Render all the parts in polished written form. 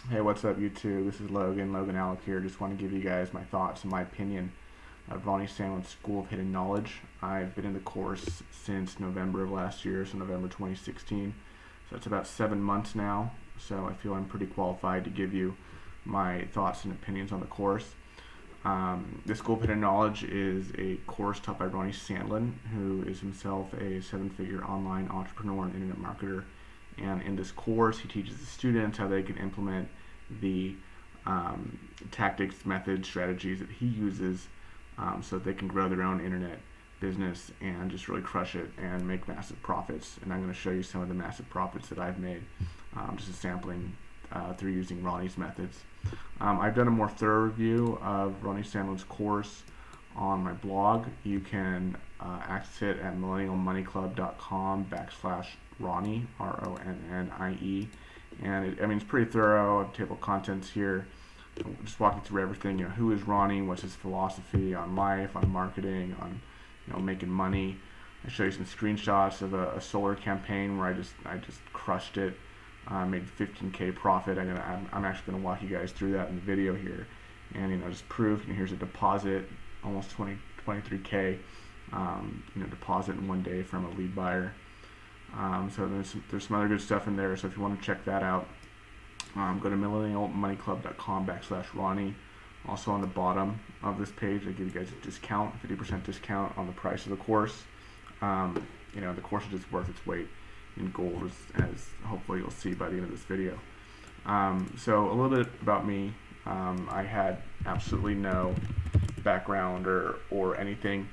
Hey, what's up, YouTube? This is Logan Alec here. Just want to give you guys my thoughts and my opinion of Ronnie Sandlin's School of Hidden Knowledge. I've been in the course since November of last year, so November 2016. So it's about 7 months now. So I feel I'm pretty qualified to give you my thoughts and opinions on the course. The School of Hidden Knowledge is a course taught by Ronnie Sandlin, who is himself a seven-figure online entrepreneur and internet marketer. And in this course, he teaches the students how they can implement the tactics, methods, strategies that he uses so that they can grow their own internet business and just really crush it and make massive profits. And I'm going to show you some of the massive profits that I've made, just a sampling through using Ronnie's methods. I've done a more thorough review of Ronnie Sandlin's course on my blog. You can access it at millennialmoneyclub.com/Ronnie, Ronnie. And it's pretty thorough. I have table of contents here. I'll just walking through everything. Who is Ronnie? What's his philosophy on life, on marketing, on making money. I show you some screenshots of a solar campaign where I just crushed it. Made 15K profit. I'm actually going to walk you guys through that in the video here, and just proof. Here's a deposit, almost 23K. Deposit in one day from a lead buyer. So there's some other good stuff in there. So if you want to check that out, go to millennialmoneyclub.com/Ronnie. Also on the bottom of this page, I give you guys a discount, 50% discount on the price of the course. The course is just worth its weight in gold, as hopefully you'll see by the end of this video. So a little bit about me. I had absolutely no background or anything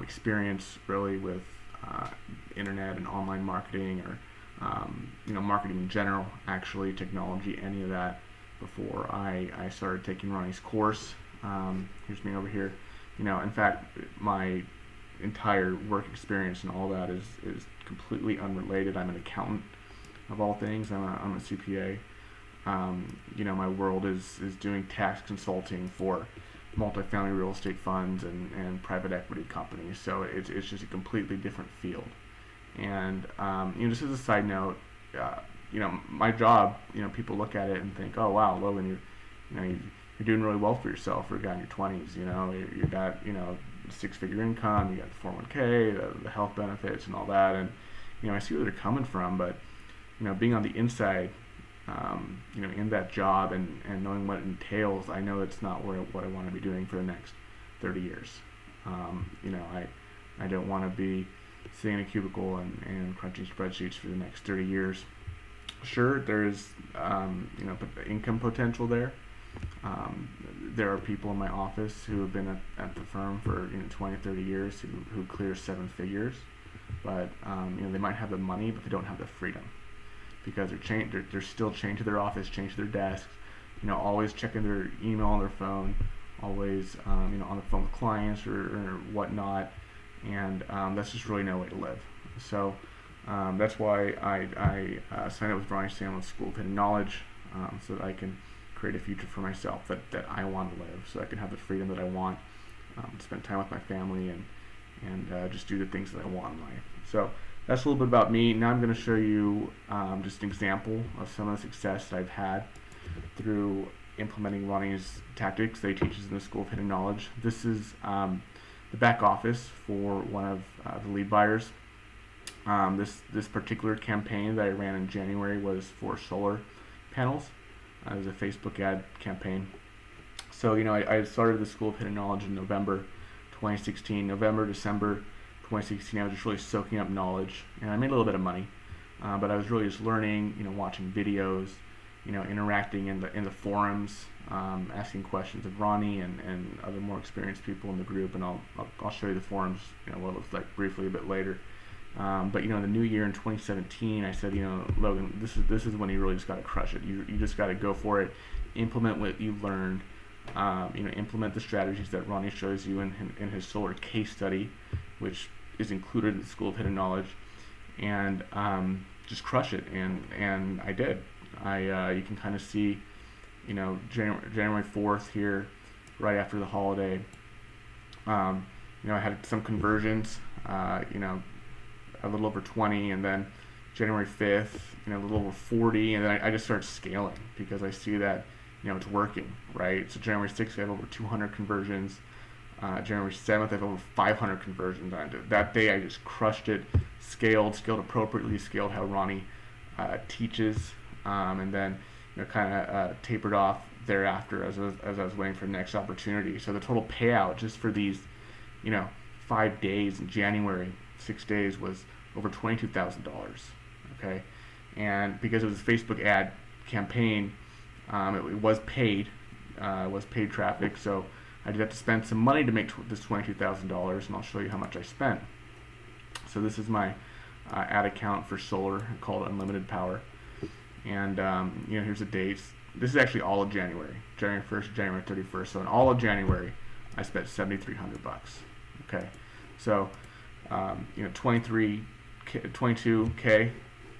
experience really with internet and online marketing or marketing in general, actually technology, any of that before I started taking Ronnie's course. Here's me over here. In fact, my entire work experience and all that is completely unrelated. I'm an accountant of all things. I'm a CPA. My world is doing tax consulting for multifamily real estate funds and private equity companies. So it's just a completely different field. And just as a side note, my job, people look at it and think, oh wow, Logan, you're doing really well for yourself for a guy in your 20s. You got six-figure income, you got the 401k, the health benefits, and all that. And I see where they're coming from, but being on the inside, in that job and knowing what it entails, I know it's not what I want to be doing for the next 30 years. I don't want to be sitting in a cubicle and crunching spreadsheets for the next 30 years. Sure, there's income potential there. There are people in my office who have been at the firm for 20, 30 years who clear seven figures, but they might have the money, but they don't have the freedom because they're still chained to their office, chained to their desks, always checking their email on their phone, always on the phone with clients or whatnot, and that's just really no way to live. So that's why I signed up with Ronnie Sandlin's School of Hidden Knowledge, so that I can create a future for myself that I want to live, so I can have the freedom that I want, to spend time with my family and just do the things that I want in life. So that's a little bit about me. Now I'm going to show you just an example of some of the success that I've had through implementing Ronnie's tactics that he teaches in the School of Hidden Knowledge. This is the back office for one of the lead buyers. This particular campaign that I ran in January was for solar panels. It was a Facebook ad campaign. So I started the School of Hidden Knowledge in November 2016. December 2016, I was just really soaking up knowledge, and I made a little bit of money, but I was really just learning, watching videos, interacting in the forums, asking questions of Ronnie and other more experienced people in the group, and I'll show you the forums, what it looks like briefly a bit later. But the new year in 2017, I said, Logan, this is when you really just got to crush it. You just got to go for it, implement what you learned, implement the strategies that Ronnie shows you in his solar case study, which is included in the School of Hidden Knowledge, and just crush it. And I did. You can kind of see, January 4th here, right after the holiday. I had some conversions, a little over 20, and then January 5th, a little over 40, and then I just start scaling because I see that, it's working, right? So January 6th, I have over 200 conversions. January 7th, I have over 500 conversions on it. That day, I just crushed it, scaled appropriately, scaled how Ronnie teaches, and then kind of tapered off thereafter as I was waiting for the next opportunity. So the total payout just for these, 5 days in January, 6 days, was over $22,000. Okay, and because it was a Facebook ad campaign, it was paid, traffic. So I did have to spend some money to make this $22,000, and I'll show you how much I spent. So this is my ad account for solar called Unlimited Power, and here's the dates. This is actually all of January, January 1st, January 31st. So in all of January, I spent $7,300. Okay, so 22K,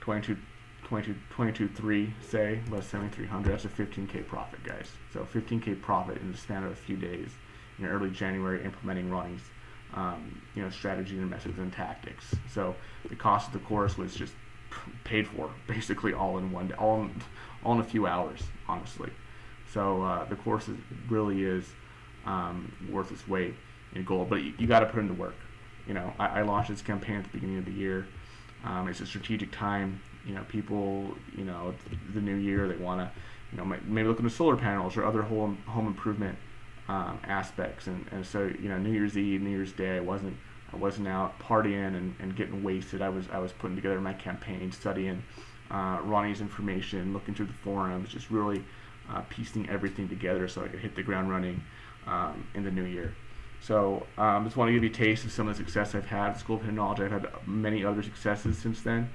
22.3 say less 7,300. That's a 15K profit, guys. So 15K profit in the span of a few days in early January, implementing Ronnie's strategy and methods and tactics. So the cost of the course was just paid for basically all in one day, all in a few hours, honestly. So the course really is worth its weight in gold, but you got to put in the work. I launched this campaign at the beginning of the year. It's a strategic time. People, the new year, they want to, maybe look into solar panels or other home improvement aspects. And so, New Year's Eve, New Year's Day, I wasn't out partying and getting wasted. I was putting together my campaign, studying Ronnie's information, looking through the forums, just really piecing everything together so I could hit the ground running in the new year. So just want to give you a taste of some of the success I've had at School of Hidden Knowledge. I've had many other successes since then,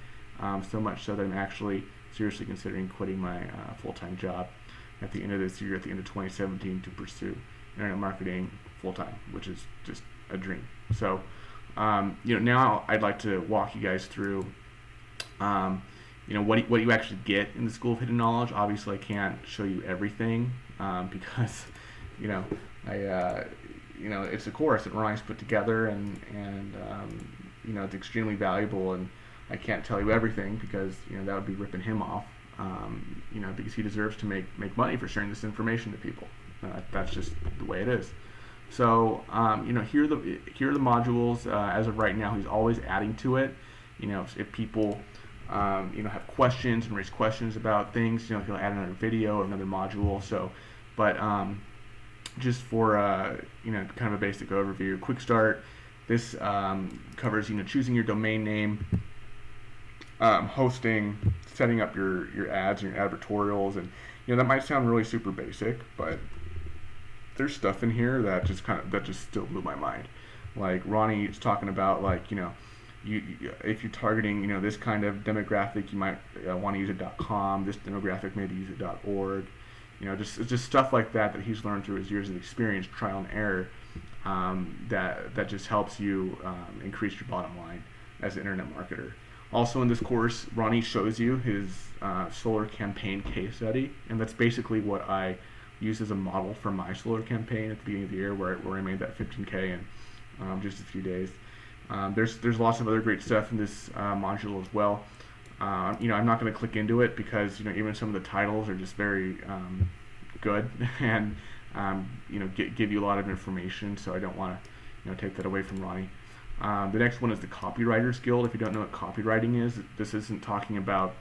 so much so that I'm actually seriously considering quitting my full-time job at the end of this year, at the end of 2017, to pursue internet marketing full-time, which is just a dream. So now I'd like to walk you guys through what you actually get in the School of Hidden Knowledge. Obviously, I can't show you everything because it's a course that Ronnie's put together, and it's extremely valuable, and I can't tell you everything because that would be ripping him off, because he deserves to make money for sharing this information to people. That's just the way it is. So here are the modules as of right now. He's always adding to it. If people have questions and raise questions about things, he'll add another video or another module. So, but just for kind of a basic overview, quick start. This covers choosing your domain name, hosting, setting up your ads and your advertorials, and that might sound really super basic, but there's stuff in here that just still blew my mind. Like Ronnie is talking about, like if you're targeting this kind of demographic, you might want to use a .com. This demographic, maybe use a .org. Just stuff like that he's learned through his years of experience, trial and error, that just helps you increase your bottom line as an internet marketer. Also in this course, Ronnie shows you his solar campaign case study, and that's basically what I used as a model for my solar campaign at the beginning of the year, where I made that 15K in just a few days. There's lots of other great stuff in this module as well. I'm not going to click into it because even some of the titles are just very good and give you a lot of information. So I don't want to take that away from Ronnie. The next one is the Copywriter's Guild. If you don't know what copywriting is, this isn't talking about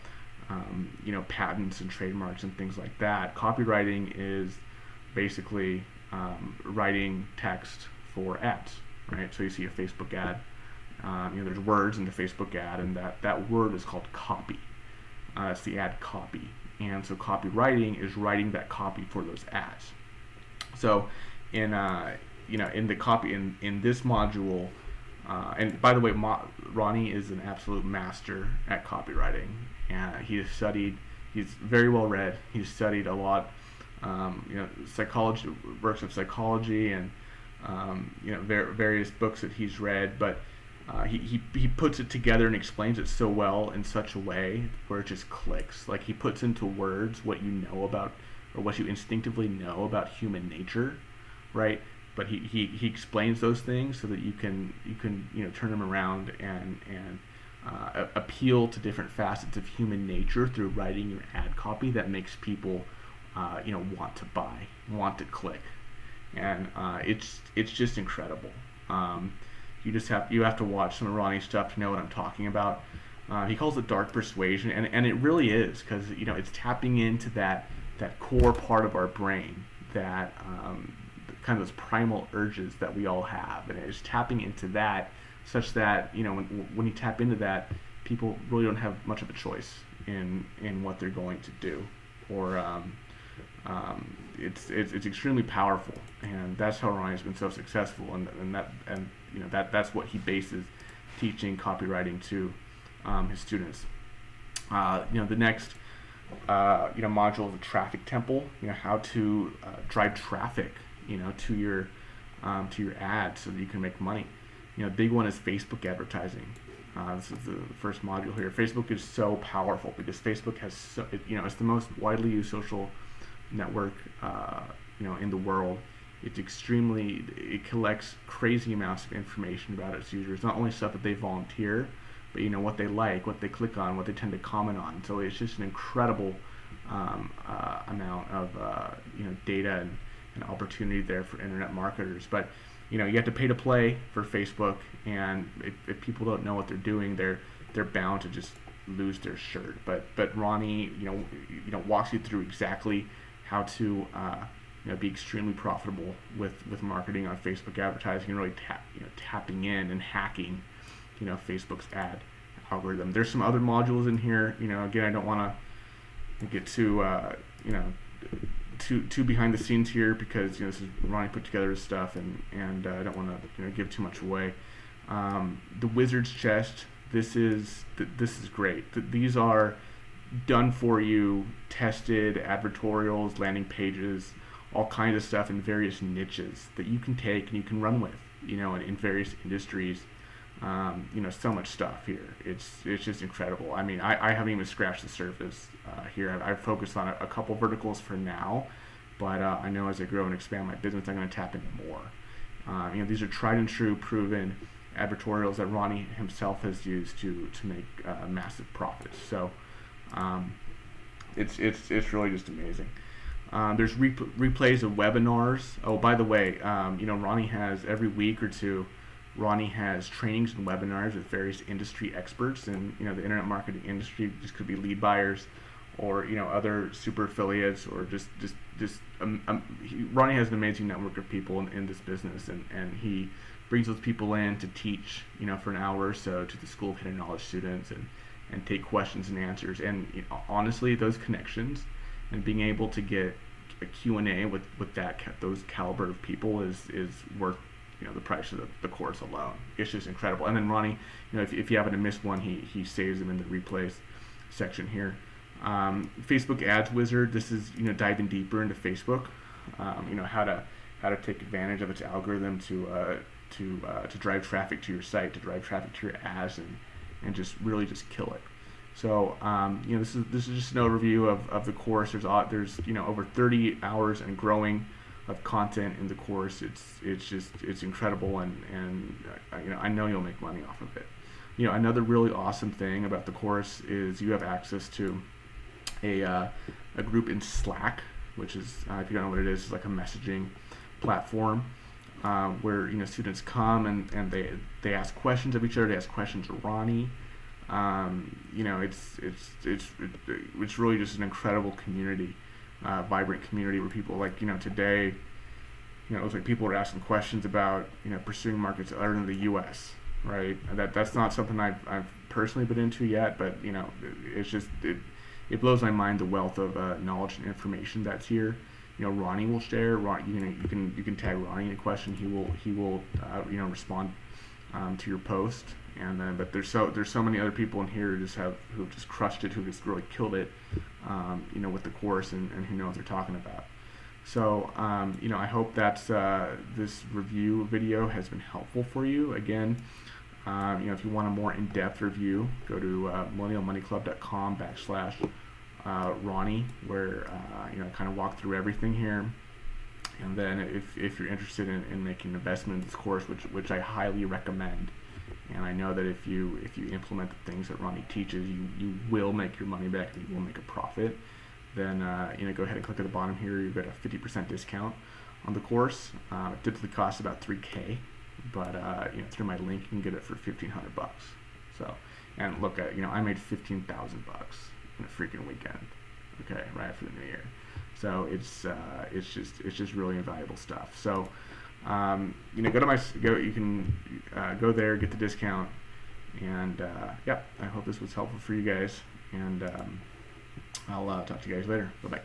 patents and trademarks and things like that. Copywriting is basically writing text for ads, right? So you see a Facebook ad. There's words in the Facebook ad, and that word is called copy. It's the ad copy, and so copywriting is writing that copy for those ads. So, in the copy in this module, and by the way, Ronnie is an absolute master at copywriting, and he's very well read. He's studied a lot, psychology, works of psychology, and various books that he's read, but he puts it together and explains it so well in such a way where it just clicks. Like he puts into words what you know about, or what you instinctively know about human nature, right? But he explains those things so that you can turn them around and appeal to different facets of human nature through writing your ad copy that makes people, want to buy, want to click, and it's just incredible. You have to watch some of Ronnie's stuff to know what I'm talking about. He calls it dark persuasion, and it really is, because it's tapping into that core part of our brain, that kind of those primal urges that we all have, and it's tapping into that, such that when you tap into that, people really don't have much of a choice in what they're going to do, or it's extremely powerful, and that's how Ronnie's been so successful, and that's what he bases teaching copywriting to his students. The next module of the traffic temple, how to drive traffic, to your ad so that you can make money. Big one is Facebook advertising. This is the first module here. Facebook is so powerful because Facebook has it's the most widely used social network in the world. It collects crazy amounts of information about its users, not only stuff that they volunteer, but what they like, what they click on, what they tend to comment on. So it's just an incredible amount of data and opportunity there for internet marketers. But you have to pay to play for Facebook, and if people don't know what they're doing, they're bound to just lose their shirt. But Ronnie walks you through exactly how to be extremely profitable with marketing on Facebook advertising, and really tapping in and hacking Facebook's ad algorithm. There's some other modules in here. Again, I don't want to get too too behind the scenes here, because this is Ronnie put together his stuff, and I don't want to give too much away. The Wizard's Chest. This is great. These are done for you, tested advertorials, landing pages, all kinds of stuff in various niches that you can take and you can run with, in various industries. So much stuff here. It's just incredible. I mean, I haven't even scratched the surface here. I've focused on a couple verticals for now, but I know as I grow and expand my business, I'm going to tap into more. These are tried and true, proven advertorials that Ronnie himself has used to make massive profits. So it's really just amazing. There's replays of webinars. Oh, by the way, Ronnie has every week or two. Ronnie has trainings and webinars with various industry experts, and the internet marketing industry. This could be lead buyers, or other super affiliates, or Ronnie has an amazing network of people in this business, and he brings those people in to teach for an hour or so to the School of Hidden Knowledge students, and take questions and answers. And honestly, those connections and being able to get a Q&A with those caliber of people is worth the price of the course alone. It's just incredible. And then Ronnie, if you happen to miss one, he saves them in the replays section here. Facebook Ads Wizard. This is diving deeper into Facebook. How to take advantage of its algorithm to drive traffic to your site, to drive traffic to your ads, and just really just kill it. So this is just an overview of the course. There's over 30 hours and growing of content in the course. It's incredible, and I know you'll make money off of it. Another really awesome thing about the course is you have access to a group in Slack, which is, if you don't know what it is, it's like a messaging platform where students come and they ask questions of each other. They ask questions of Ronnie. It's really just an incredible community, vibrant community where people today, it looks like people are asking questions about pursuing markets other than the U.S. Right? That's not something I've personally been into yet, but it's just it blows my mind the wealth of knowledge and information that's here. Ronnie will share. You can tag Ronnie in a question. He will respond to your post. And then, but there's so many other people in here who've just crushed it, who just really killed it, with the course, and who knows what they're talking about. So, I hope that this review video has been helpful for you. Again, if you want a more in-depth review, go to millennialmoneyclub.com/Ronnie, where I kind of walk through everything here. And then if you're interested in making an investment in this course, which I highly recommend, And I know that if you implement the things that Ronnie teaches, you will make your money back and you will make a profit. Then go ahead and click at the bottom here. You get a 50% discount on the course. It typically costs about $3K, but through my link you can get it for $1,500. So, and look at I made $15,000 in a freaking weekend. Okay, right after the new year. So it's just really invaluable stuff. So you can go there, get the discount, and I hope this was helpful for you guys. And I'll talk to you guys later. Bye bye.